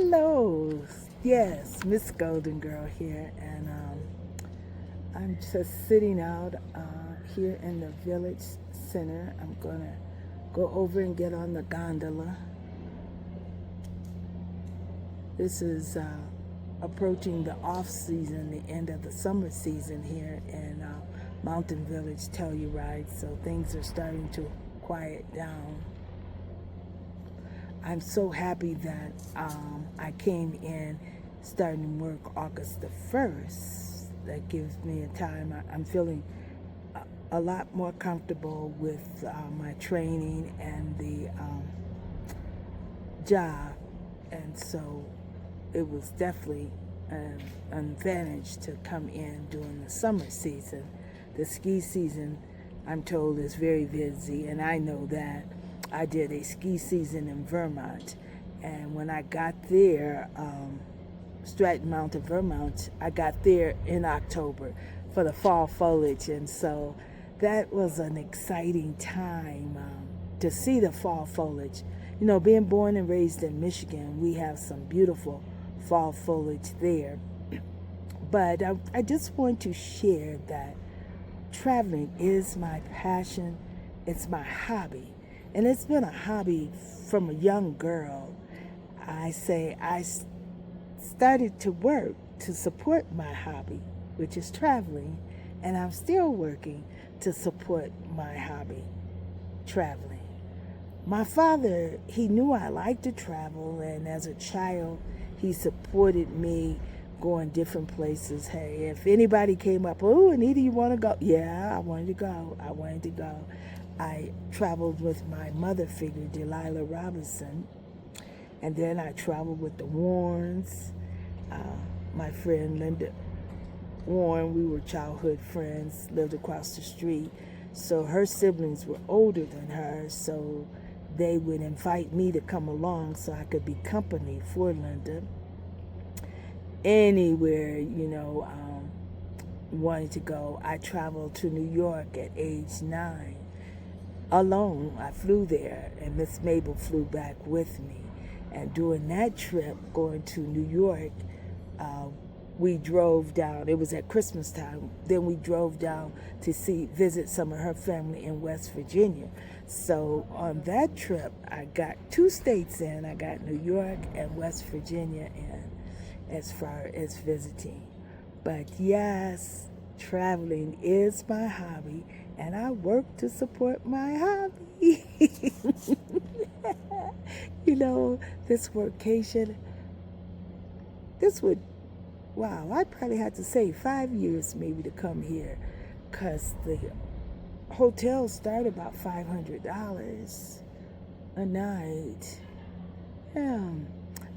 Hello, yes, Miss Golden Girl here, and I'm just sitting out here in the village center. I'm gonna go over and get on the gondola. This is approaching the off season, the end of the summer season here in Mountain Village Telluride, so things are starting to quiet down. I'm so happy that I came in starting work August the 1st. That gives me a time. I'm feeling a lot more comfortable with my training and the job. And so it was definitely an advantage to come in during the summer season. The ski season, I'm told, is very busy, and I know that. I did a ski season in Vermont, and when I got there, Stratton Mountain, Vermont, I got there in October for the fall foliage, and so that was an exciting time to see the fall foliage. You know, being born and raised in Michigan, we have some beautiful fall foliage there. But I just want to share that traveling is my passion, it's my hobby. And it's been a hobby from a young girl. I started to work to support my hobby, which is traveling, and I'm still working to support my hobby, traveling. My father, he knew I liked to travel, and as a child, he supported me going different places. Hey, if anybody came up, oh, Anita, you want to go? Yeah, I wanted to go. I wanted to go. I traveled with my mother figure, Delilah Robinson, and then I traveled with the Warrens, uh, my friend Linda Warren. We were childhood friends, lived across the street. So her siblings were older than her, so they would invite me to come along so I could be company for Linda. Anywhere, wanted to go. I traveled to New York at age 9 alone. I flew there, and Miss Mabel flew back with me. And during that trip, going to New York, uh, we drove down. It was at Christmas time. Then we drove down to visit some of her family in West Virginia. So on that trip, I got 2 states in. I got New York and West Virginia in as far as visiting. But yes, traveling is my hobby, and I work to support my hobby. you know, this workation, this would, wow, I probably had to save 5 years maybe to come here, because the hotels start about $500 a night. Yeah.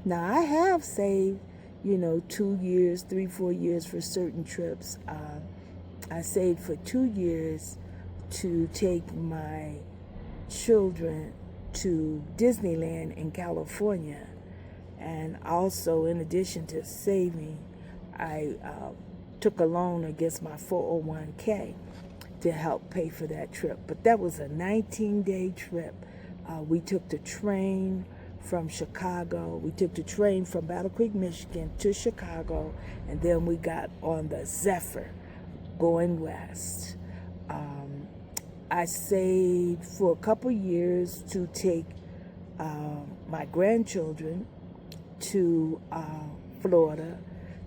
Now I have saved, 2 years, 3, 4 years for certain trips. I saved for 2 years to take my children to Disneyland in California. And also, in addition to saving, I took a loan against my 401k to help pay for that trip. But that was a 19-day trip. We took the train from Chicago. We took the train from Battle Creek, Michigan to Chicago, and then we got on the Zephyr going west. I saved for a couple years to take my grandchildren to Florida,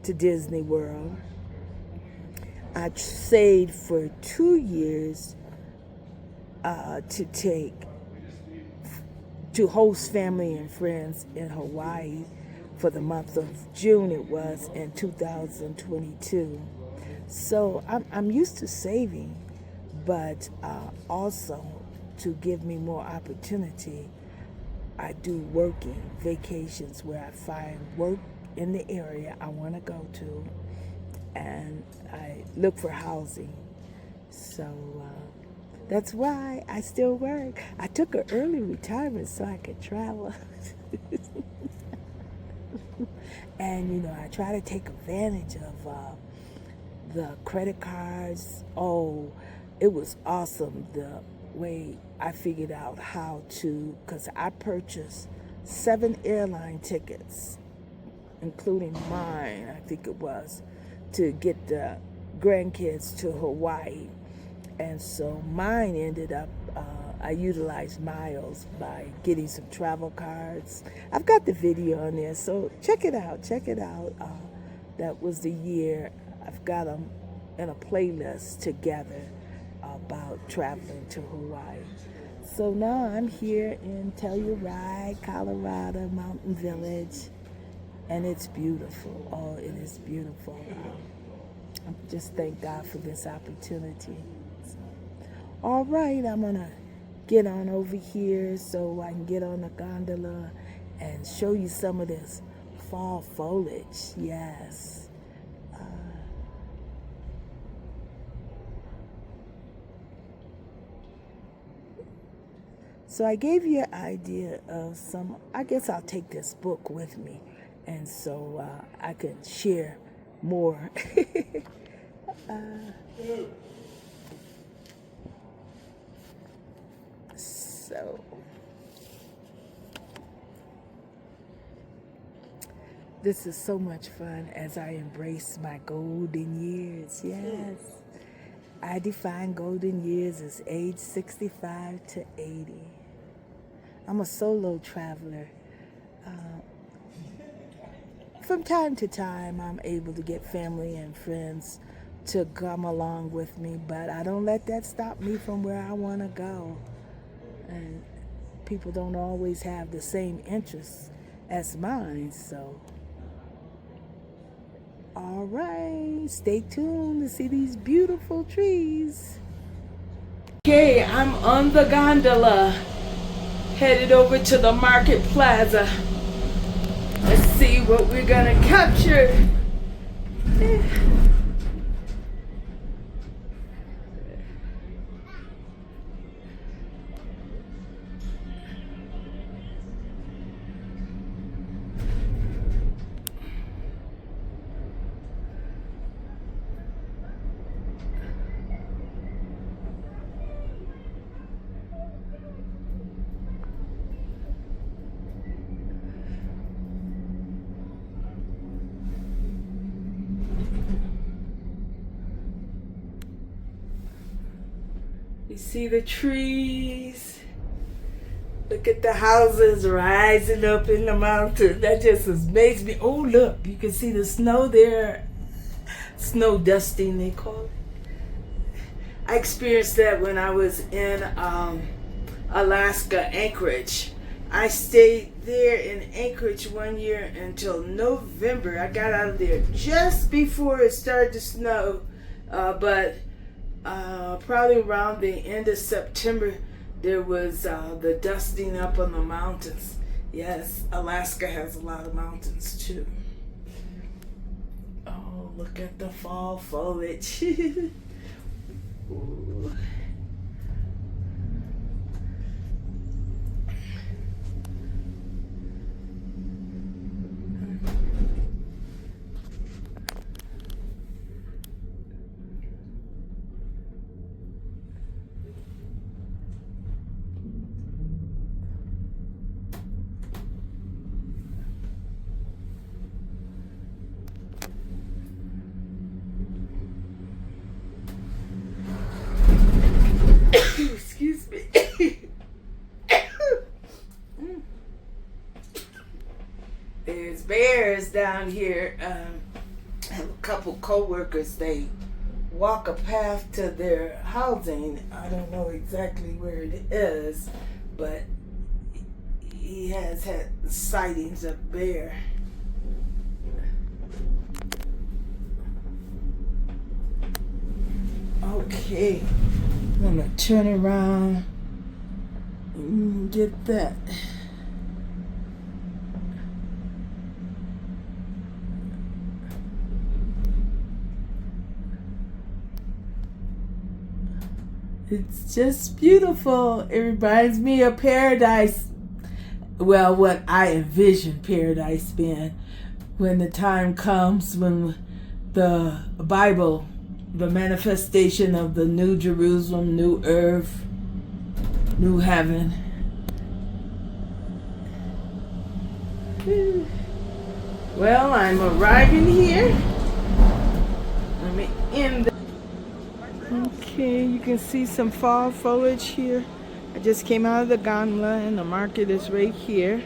to Disney World. I saved for 2 years to host family and friends in Hawaii for the month of June, it was, in 2022. So I'm used to saving, but also to give me more opportunity, I do working vacations where I find work in the area I want to go to, and I look for housing. So that's why I still work. I took an early retirement so I could travel. And, I try to take advantage of the credit cards. Oh, it was awesome the way I figured out how to, because I purchased 7 airline tickets including mine, I think it was, to get the grandkids to Hawaii. And so mine ended up, I utilized miles by getting some travel cards. I've got the video on there, so check it out. That was the year. I've got them in a playlist together about traveling to Hawaii. So now I'm here in Telluride, Colorado, Mountain Village, and it's beautiful. Oh, it is beautiful. I just thank God for this opportunity. All right, I'm going to get on over here so I can get on the gondola and show you some of this fall foliage. Yes. So I gave you an idea of some, I guess I'll take this book with me, and so I can share more. So this is so much fun as I embrace my golden years. Yes. I define golden years as age 65 to 80. I'm a solo traveler. From time to time, I'm able to get family and friends to come along with me, but I don't let that stop me from where I want to go. And people don't always have the same interests as mine, so. All right, stay tuned to see these beautiful trees. Okay, I'm on the gondola, headed over to the market plaza. Let's see what we're gonna capture. You see the trees. Look at the houses rising up in the mountains. That just amazes me. Oh, look, you can see the snow there. Snow dusting, they call it. I experienced that when I was in Alaska, Anchorage. I stayed there in Anchorage one year until November. I got out of there just before it started to snow, but probably around the end of September, there was the dusting up on the mountains. Yes, Alaska has a lot of mountains too. Oh, look at the fall foliage. Ooh. Excuse me. There's bears down here. I have a couple co-workers. They walk a path to their housing. I don't know exactly where it is, but he has had sightings of bear. Okay, I'm gonna turn around and get that. It's just beautiful. It reminds me of paradise. Well, what I envision paradise being when the time comes when the Bible, the manifestation of the new Jerusalem, new earth, new heaven. Well, I'm arriving here. I'm in the... Okay, you can see some fall foliage here. I just came out of the gondola and the market is right here.